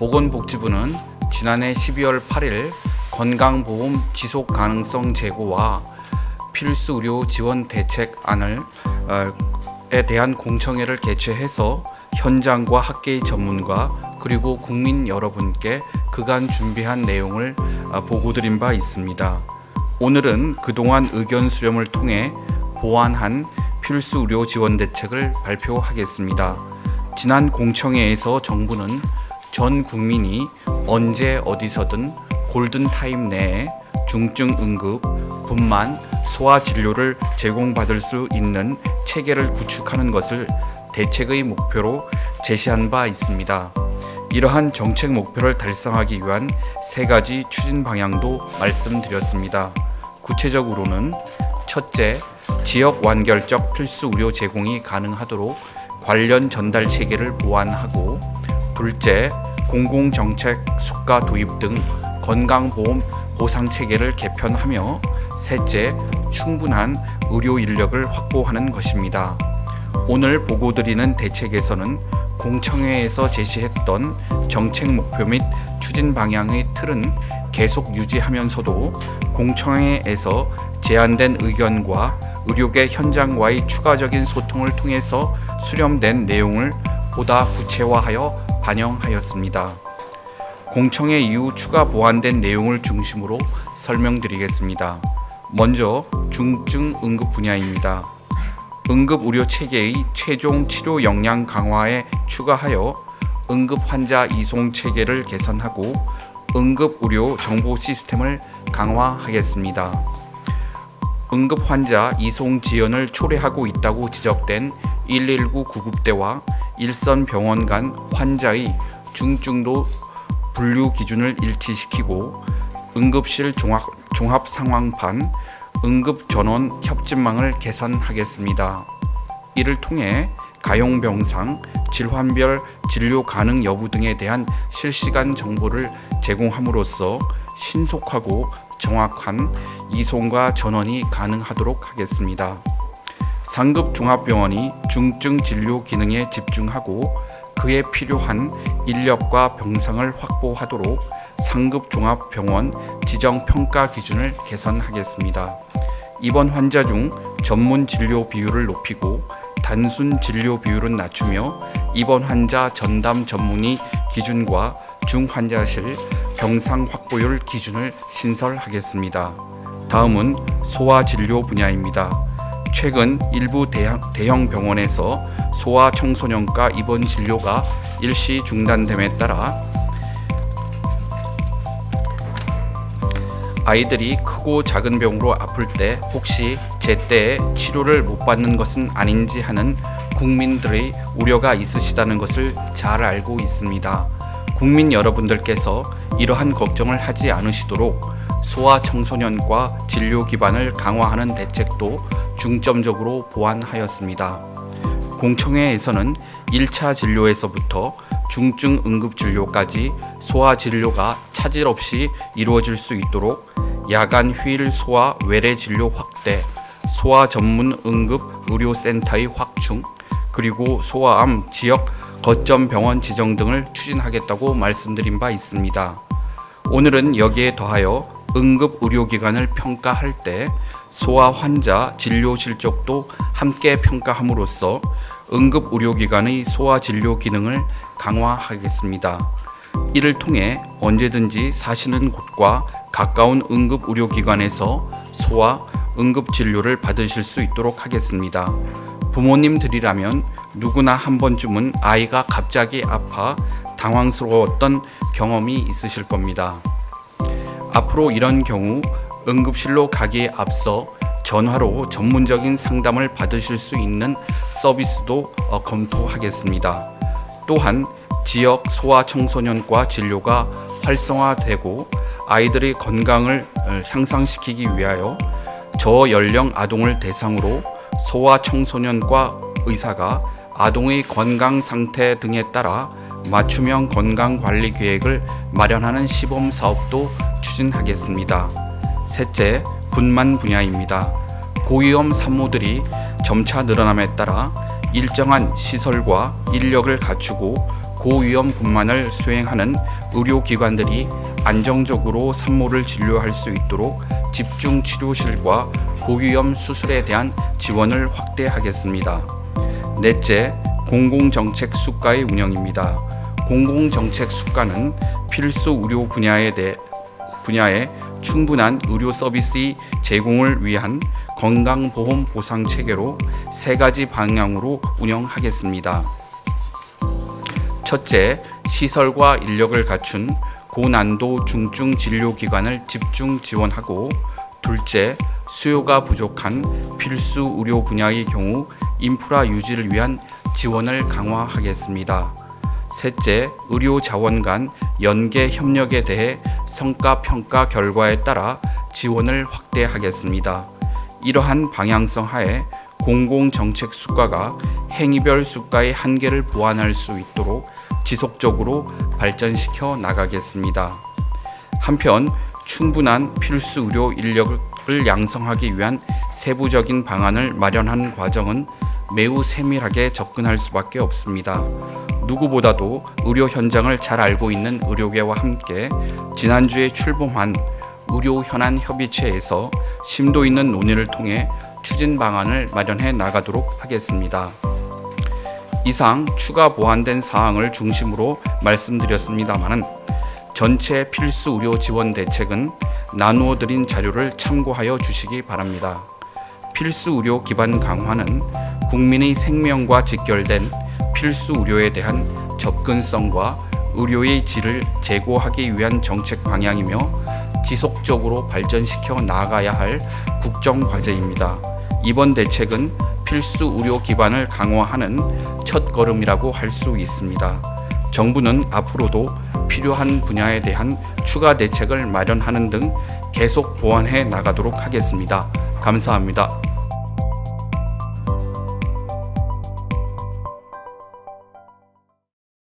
보건복지부는 지난해 12월 8일 건강보험 지속가능성 제고와 필수 의료 지원 대책안에 대한 공청회를 개최해서 현장과 학계의 전문가 그리고 국민 여러분께 그간 준비한 내용을 보고드린 바 있습니다. 오늘은 그동안 의견 수렴을 통해 보완한 필수 의료 지원 대책을 발표하겠습니다. 지난 공청회에서 정부는 전 국민이 언제 어디서든 골든타임 내에 중증 응급, 분만, 소아 진료를 제공받을 수 있는 체계를 구축하는 것을 대책의 목표로 제시한 바 있습니다. 이러한 정책 목표를 달성하기 위한 세 가지 추진 방향도 말씀드렸습니다. 구체적으로는 첫째, 지역 완결적 필수 의료 제공이 가능하도록 관련 전달 체계를 보완하고, 둘째, 공공정책 수가 도입 등 건강보험 보상 체계를 개편하며, 셋째, 충분한 의료 인력을 확보하는 것입니다. 오늘 보고드리는 대책에서는 공청회에서 제시했던 정책 목표 및 추진 방향의 틀은 계속 유지하면서도 공청회에서 제안된 의견과 의료계 현장과의 추가적인 소통을 통해서 수렴된 내용을 보다 구체화하여 반영하였습니다. 공청회 이후 추가 보완된 내용을 중심으로 설명드리겠습니다. 먼저 중증 응급 분야입니다. 응급 의료 체계의 최종 치료 역량 강화에 추가하여 응급 환자 이송 체계를 개선하고 응급 의료 정보 시스템을 강화하겠습니다. 응급 환자 이송 지연을 초래하고 있다고 지적된 119 구급대와 일선 병원 간 환자의 중증도 분류 기준을 일치시키고 응급실 종합 상황판, 응급 전원 협진망을 개선하겠습니다. 이를 통해 가용병상, 질환별 진료 가능 여부 등에 대한 실시간 정보를 제공함으로써 신속하고 정확한 이송과 전원이 가능하도록 하겠습니다. 상급 종합병원이 중증 진료 기능에 집중하고 그에 필요한 인력과 병상을 확보하도록 상급 종합병원 지정 평가 기준을 개선하겠습니다. 입원 환자 중 전문 진료 비율을 높이고 단순 진료 비율은 낮추며 입원 환자 전담 전문의 기준과 중환자실 병상 확보율 기준을 신설하겠습니다. 다음은 소아 진료 분야입니다. 최근 일부 대형 병원에서 소아 청소년과 입원 진료가 일시 중단됨에 따라 아이들이 크고 작은 병으로 아플 때 혹시 제때에 치료를 못 받는 것은 아닌지 하는 국민들의 우려가 있으시다는 것을 잘 알고 있습니다. 국민 여러분들께서 이러한 걱정을 하지 않으시도록 소아 청소년과 진료 기반을 강화하는 대책도 중점적으로 보완하였습니다. 공청회에서는 1차 진료에서부터 중증 응급 진료까지 소아 진료가 차질 없이 이루어질 수 있도록 야간 휴일 소아 외래 진료 확대, 소아 전문 응급 의료센터의 확충, 그리고 소아암 지역 거점 병원 지정 등을 추진하겠다고 말씀드린 바 있습니다. 오늘은 여기에 더하여 응급 의료기관을 평가할 때 소아 환자 진료 실적도 함께 평가함으로써 응급 의료기관의 소아 진료 기능을 강화하겠습니다. 이를 통해 언제든지 사시는 곳과 가까운 응급 의료기관에서 소아 응급 진료를 받으실 수 있도록 하겠습니다. 부모님들이라면 누구나 한 번쯤은 아이가 갑자기 아파 당황스러웠던 경험이 있으실 겁니다. 앞으로 이런 경우 응급실로 가기에 앞서 전화로 전문적인 상담을 받으실 수 있는 서비스도 검토하겠습니다. 또한 지역 소아 청소년과 진료가 활성화되고 아이들의 건강을 향상시키기 위하여 저연령 아동을 대상으로 소아 청소년과 의사가 아동의 건강 상태 등에 따라 맞춤형 건강관리 계획을 마련하는 시범 사업도 추진하겠습니다. 셋째, 분만 분야입니다. 고위험 산모들이 점차 늘어남에 따라 일정한 시설과 인력을 갖추고 고위험 분만을 수행하는 의료기관들이 안정적으로 산모를 진료할 수 있도록 집중치료실과 고위험 수술에 대한 지원을 확대하겠습니다. 넷째, 공공정책 수가의 운영입니다. 공공정책 수가는 필수 의료 분야에 충분한 의료 서비스의 제공을 위한 건강보험 보상 체계로 세 가지 방향으로 운영하겠습니다. 첫째, 시설과 인력을 갖춘 고난도 중증 진료기관을 집중 지원하고, 둘째, 수요가 부족한 필수 의료 분야의 경우 인프라 유지를 위한 지원을 강화하겠습니다. 셋째, 의료 자원 간 연계 협력에 대해 성과 평가 결과에 따라 지원을 확대하겠습니다. 이러한 방향성 하에 공공정책 수가가 행위별 수가의 한계를 보완할 수 있도록 지속적으로 발전시켜 나가겠습니다. 한편 충분한 필수 의료 인력을 양성하기 위한 세부적인 방안을 마련하는 과정은 매우 세밀하게 접근할 수밖에 없습니다. 누구보다도 의료 현장을 잘 알고 있는 의료계와 함께 지난주에 출범한 의료현안협의체에서 심도 있는 논의를 통해 추진 방안을 마련해 나가도록 하겠습니다. 이상 추가 보완된 사항을 중심으로 말씀드렸습니다마는 전체 필수 의료 지원 대책은 나누어 드린 자료를 참고하여 주시기 바랍니다. 필수 의료 기반 강화는 국민의 생명과 직결된 필수 의료에 대한 접근성과 의료의 질을 제고하기 위한 정책 방향이며 지속적으로 발전시켜 나아가야 할 국정과제입니다. 이번 대책은 필수 의료 기반을 강화하는 첫걸음이라고 할 수 있습니다. 정부는 앞으로도 필요한 분야에 대한 추가 대책을 마련하는 등 계속 보완해 나가도록 하겠습니다. 감사합니다.